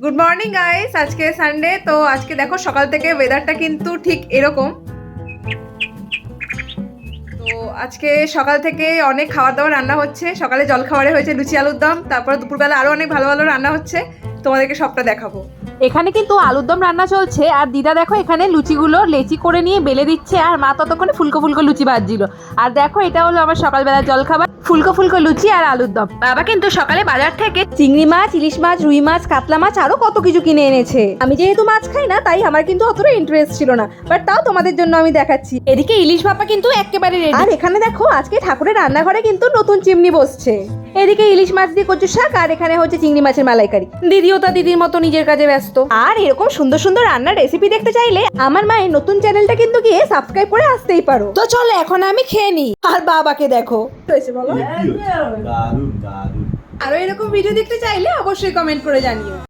Good morning guys, আজকে Sunday. তো আজকে দেখো সকাল থেকে ওয়েদারটা কিন্তু ঠিক এরকম। তো আজকে সকাল থেকে অনেক খাবার দাবার রান্না হচ্ছে। সকালে জলখাবারে হয়েছে লুচি আলুর দম, তারপর দুপুরবেলা আরও অনেক ভালো ভালো রান্না হচ্ছে, তোমাদেরকে সবটা দেখাবো। এখানে কিন্তু আলুর দম রান্না চলছে, আর দিদা দেখো এখানে লুচিগুলো লেচি করে নিয়ে বেলে দিচ্ছে, আর মা ততক্ষণে ফুলকো ফুলকো লুচি ভাজছিল। আর দেখো এটা হলো আমার সকালবেলার জলখাবার, ফুলকো ফুলকো লুচি আর আলুর দম। বাবা কিন্তু সকালে বাজার থেকে চিংড়ি মাছ, ইলিশ মাছ, রুই মাছ, কাতলা মাছ আরো কত কিছু কিনে এনেছে। আমি যেহেতু মাছ খাই না, তাই আমার কিন্তু অতটা ইন্টারেস্ট ছিল না, বাট তাও তোমাদের জন্য আমি দেখাচ্ছি। এদিকে ইলিশ ভাপা কিন্তু একেবারে রেডি। আর এখানে দেখো আজকে ঠাকুরের রান্নাঘরে কিন্তু নতুন চিমনি বসছে। এদিকে ইলিশ মাছ দিয়ে কচু শাক, আর এখানে হচ্ছে চিংড়ি মাছের মালাইকারি। দিদিও তা দিদির মতো নিজের কাজে ব্যস্ত। আর এরকম সুন্দর সুন্দর রান্নার রেসিপি দেখতে চাইলে আমার মায়ের নতুন চ্যানেলটা কিন্তু গিয়ে সাবস্ক্রাইব করে আসতেই পারো। তো চলো এখন আমি খেয়ে নিই। আর বাবাকে দেখো হয়েছে বলো। দারুণ দারুণ। আরো এরকম ভিডিও দেখতে চাইলে অবশ্যই কমেন্ট করে জানিও।